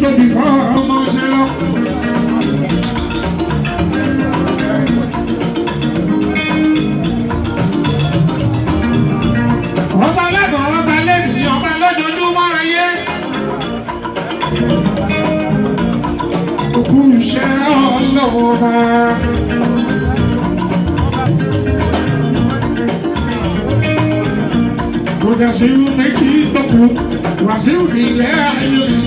tóbi fún ọmọ ṣe lọ. Ọba lẹ́bọ̀ ọba lẹ́bí ọba lójoojúmọ́ ayé. Òkú iṣẹ́ ọlọ́wọ́ bá. Kò dẹ̀ sí méjì tó kù, wà sí ìrìnlẹ̀ ayé mi.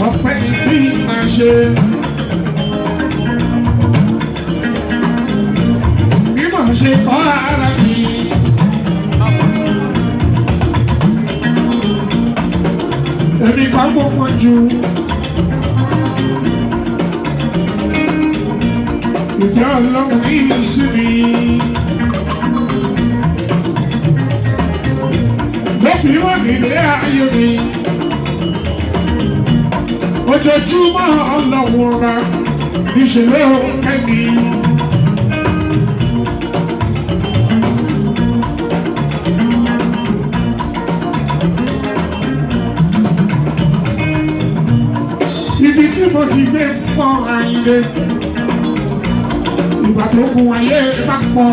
Ọpẹ́ ni kí n máa ṣe. Bí mo ṣe kọ́ ara mi. Èmi kan mo pọ̀ jù. Ìfẹ́ Ọlọ́run ní ìsinmi. Ló fi wọ́n nílé ayé mi. Ojoojúmọ́ Ọlọ́run ọba ìṣẹ̀lẹ̀ òkèmí. Ibi tí mo ti gbé pọ̀ àyìnlé, ìgbà tó kù ayé bá pọ̀.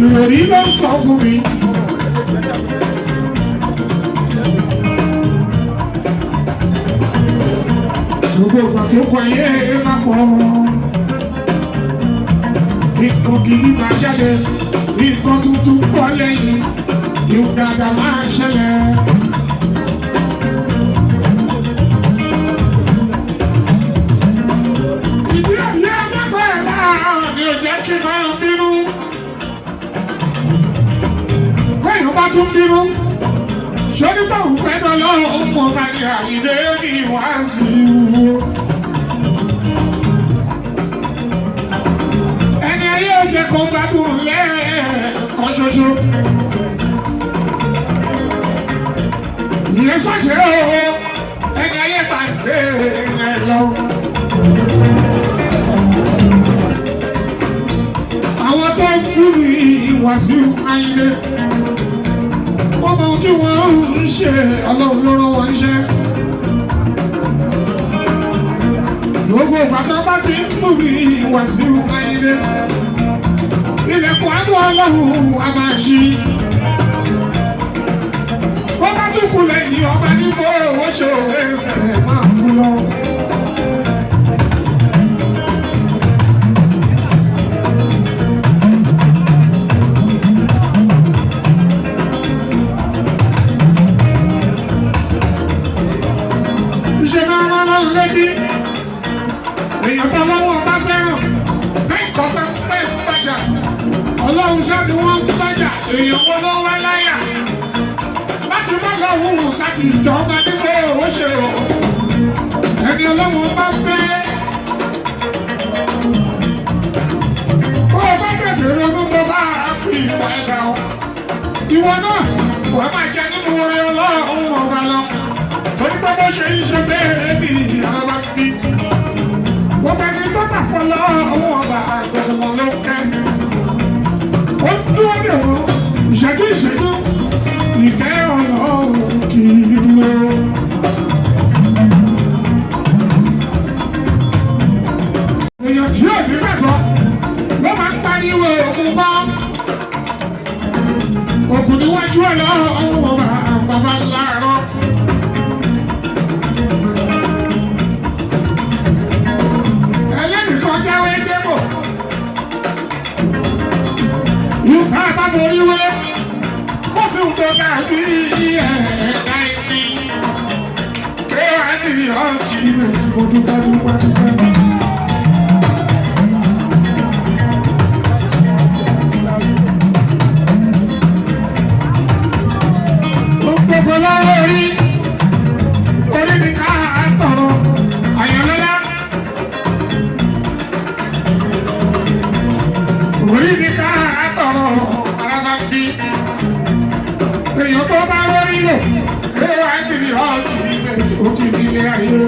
Ìròyìn ló ń sọ fún mi. Gbogbo ìgbà tó kù ayé bá pọ̀. Nǹkan gidi máa jáde, nǹkan tuntun pọ̀ lẹ́yìn, yóò dáadáa máa ṣẹlẹ̀. Ìdí ayé ọmọgbẹ́ láàárọ̀ ni ò jẹ́ kí n máa bínú. Lẹ́yìn bá tún bínú, ṣé nígbà òun fẹ́ dọ́lọ́ òun mọ̀ bá ní àyílé ní ìwáàsí wo. Ẹni ayé ò jẹ́ kó gbádùn lẹ́ẹ̀kan ṣoṣo. Ìyẹn ṣàṣẹ o, ẹni ayé bá gbé ẹ lọ. Àwọn tó ń kú ní Wàsíù Àyìndé, wọ́n mọ ohun tí wọ́n ń ṣe, Ọlọ́run ló rán wọn iṣẹ́. Gbogbo ìgbà tó bá ti ń kú ní Wàsíù Àyìndé, ilẹ̀kùn àánú Ọlọ́run a máa ṣí. Wọ́n bá tún kú lẹ́yìn ọba níbo owó ṣe òwe ẹsẹ̀ máa kú lọ. Ìṣe máa rán lọ́rùn létí. Èèyàn tó lọ́wọ́ bá fẹ́ràn. Bẹ́ẹ̀ kọ́sẹ́ pé ń bàjá. Ọlọ́run ṣáà ni wọ́n ń bàjá. Èèyàn wọ́n ló wá láyà. Láti má lọ hùwù sáti ìjọba nígbà owó ṣe o. Ẹni Ọlọ́run bá fẹ́. Ó bá tètè ronú tó bá fi ìwà ẹ̀dá o. Ìwọ náà wàá máa jẹ nínú orí Ọlọ́run ọba lọ. Torí pé bó ṣe ń ṣe bẹ́ẹ̀ bí ọba ń bí. Gbogbo ẹni tó bá fọ́ lọ́wọ́ ọba àgbẹ̀dẹ̀mọ̀ ló kẹ́. Ó dúró dè wọ́n ìṣẹ́jú ìṣẹ́jú. Ìfẹ́ Ọlọ́run kì í dúró. Èèyàn tí ò ní gbàgbọ́ ló máa ń pariwo òkun bọ́. Òkun níwájú Ọlọ́run ọba bàbá láàárọ̀. Ẹlẹ́nìkan jáwé débò. Ìgbà bá forí wé. So that we like me, can be ultimate for the body. Orí mi ká tọrọ, àyànlọ́lá. Orí mi ká tọrọ, alábàbí. Èèyàn tó bá lórí lò, èrò àìní ọtí ilé tó ti nílé ayé.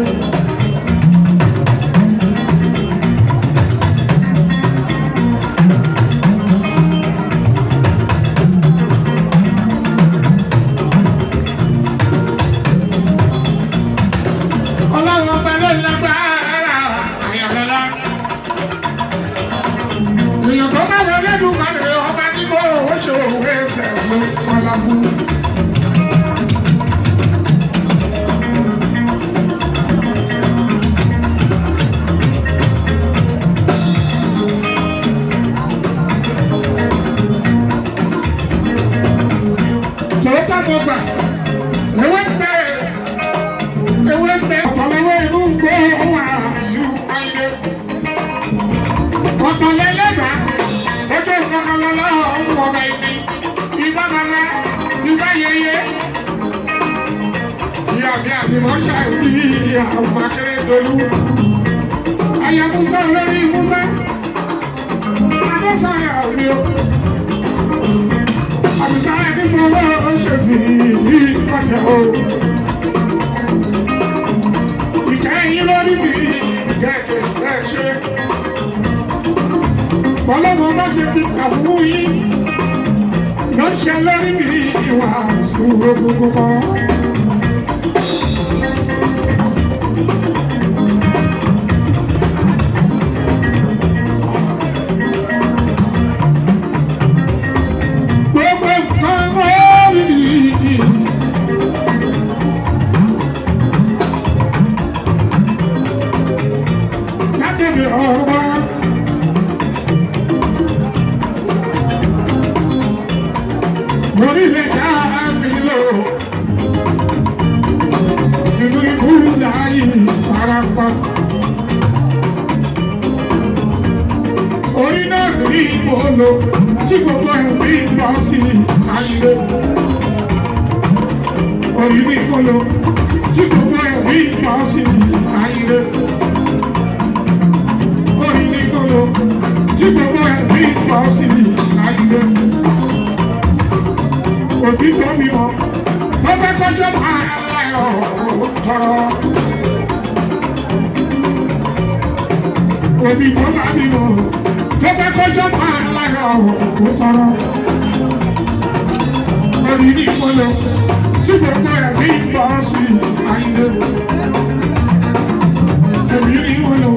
ló kọ́lá fún. Tòótọ́ mo gbà ewé ń bẹ ọ̀pọ̀lọpọ̀ inú ń gbó ohun àṣù ayé ọ̀pọ̀lẹ́lẹ́gbà ó tó nǹkan lọ́lọ́ ọ̀hún ọ̀gá ibi ìbá bàbá ìbá yẹyẹ ìyá mi àbímọ́ ṣáàbí àwọn Akérèdọ́lù àyà Musa olórí Musa adésanya òní o àbísáyà ní fọwọ́ ṣe fi ìkọ̀tẹ̀ o. Ìkẹyìn lórí mi gẹ̀gẹ̀ ẹ̀ ṣe. Bọ́lọ́mọ bá ṣe fi kà fún yín ló ń ṣe lórí mi ìwà sùúrù gbogbo kan. Orí náà rí ìmọ̀lò tí gbogbo ẹ̀rí lọ sí ayé. Orí ní ìmọ̀lò tí gbogbo ẹ̀rí lọ sí ayé. Orí ní ìmọ̀lò tí gbogbo ẹ̀rí lọ sí ayé. Òbí tó bímọ tó fẹ́ kọjọ́ máa láyọ̀ tọrọ. Òbí tó bá bímọ tó fẹ́ kọjọ́ máa láyọ̀ tọrọ. Orí ní ìmọ̀lò tí gbogbo ẹ̀rí lọ sí ayé. Orí ní ìmọ̀lò